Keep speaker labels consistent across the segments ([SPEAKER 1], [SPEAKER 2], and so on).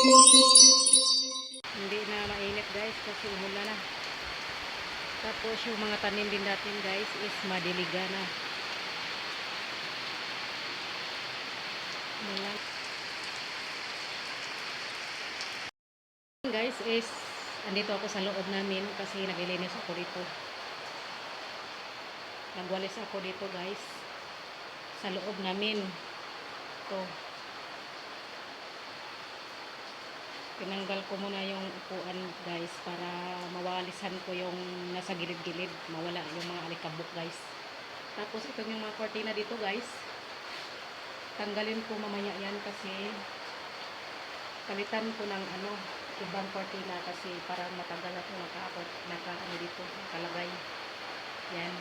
[SPEAKER 1] Hindi na mainit guys kasi umulan na. Tapos yung mga tanim din natin guys is madiliga na. Umulan. Guys is andito ako sa loob namin kasi naglilinis ako dito. Nagwalis ako dito guys sa loob namin. Ito. Tinanggal ko muna yung upuan guys para mawalisan ko yung nasa gilid-gilid, mawala yung mga alikabok guys. Tapos ito yung mga cortina dito guys, tanggalin ko mamaya yan kasi palitan ko ng ibang cortina kasi parang matagal ako naka dito nakalagay yan.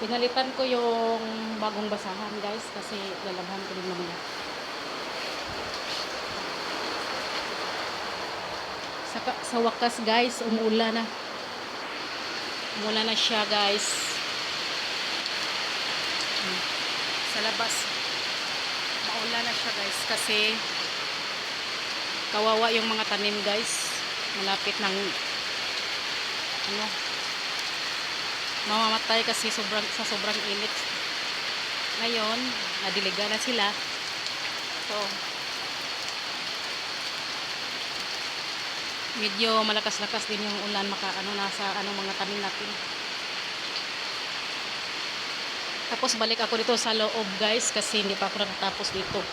[SPEAKER 1] Pinalitan ko yung bagong basahan guys kasi lalabhan ko din mamaya. Sa wakas guys, umuulan na. Umuulan na siya guys. Sa labas. Maulan na siya guys kasi kawawa yung mga tanim guys. Malapit ng mamamatay kasi sa sobrang init. Ngayon, nadiliga na sila. So, medyo malakas-lakas din yung ulan nasa mga tanim natin. Tapos balik ako dito sa loob guys kasi hindi pa ako nakatapos dito.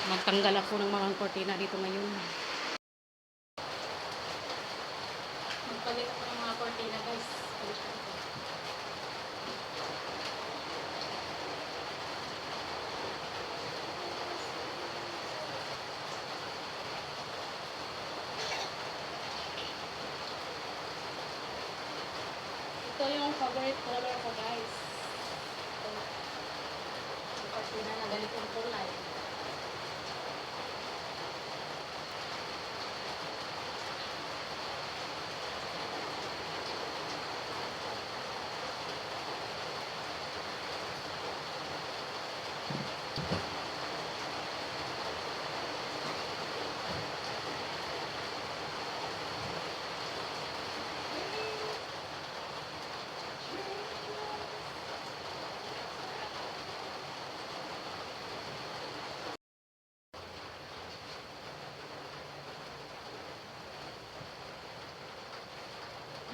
[SPEAKER 1] Magtanggal ako ng mga cortina dito ngayon. Magpalit ako ng mga cortina guys. Palitan ko. Ito yung favorite color ko guys. Ito. Yung cortina na ganitong kulay.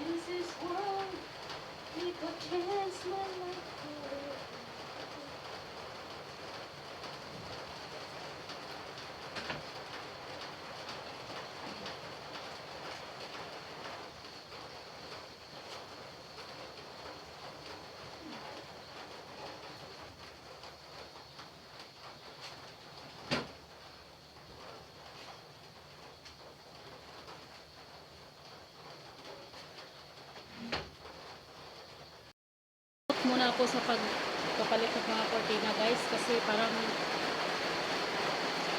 [SPEAKER 1] This is one little chance my life for. Muna ako sa pagpapalit ng mga cortina guys kasi parang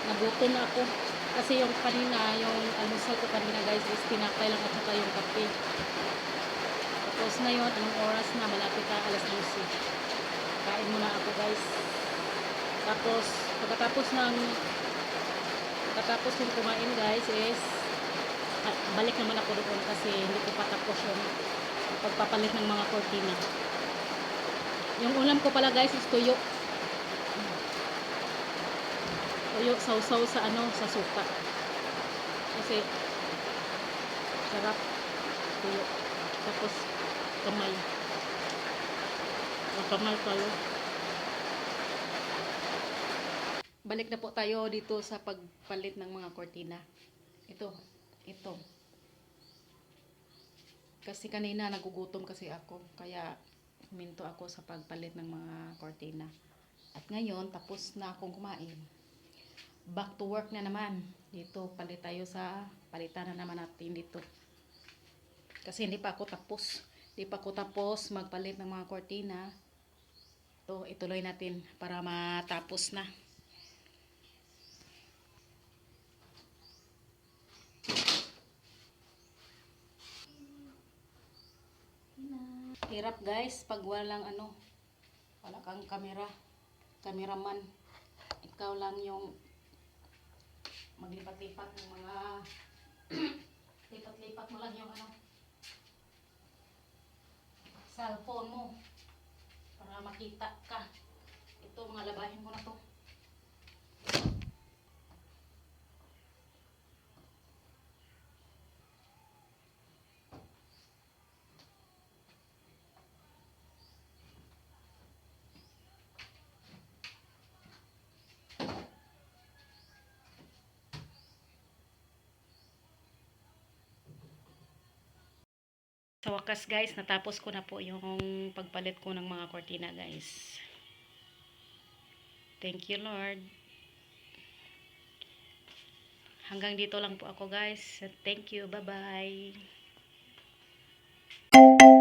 [SPEAKER 1] nagutom na ako kasi yung kanina yung almusal ko kanina guys is tinapay lang at saka yung kape. Tapos ngayon anong oras na, malapit na alas 12. Kain muna ako guys. Tapos pagkatapos yung kumain guys is balik naman ako doon kasi hindi ko pa tapos yung pagpapalit ng mga cortina. Yung ulam ko pala guys is tuyo. Tuyo sausaw sa sa suka. Kasi sarap tuyo. Tapos kamay. Kamay pala. Balik na po tayo dito sa pagpalit ng mga cortina. Ito. Kasi kanina nagugutom kasi ako. Kaya huminto ako sa pagpalit ng mga kortina. At ngayon, tapos na akong kumain. Back to work na naman. Dito, palitan na naman natin dito. Kasi hindi pa ako tapos. Hindi pa ako tapos magpalit ng mga kortina. Ito, ituloy natin para matapos na. Hirap guys pag wala kang cameraman. Ikaw lang yung maglipat-lipat ng mga lipat-lipat mo lang yung cellphone mo para makita ka. Ito, mga labahin ko na to. Sa wakas guys, natapos ko na po yung pagpalit ko ng mga kortina guys. Thank you Lord. Hanggang dito lang po ako guys. Thank you. Bye bye.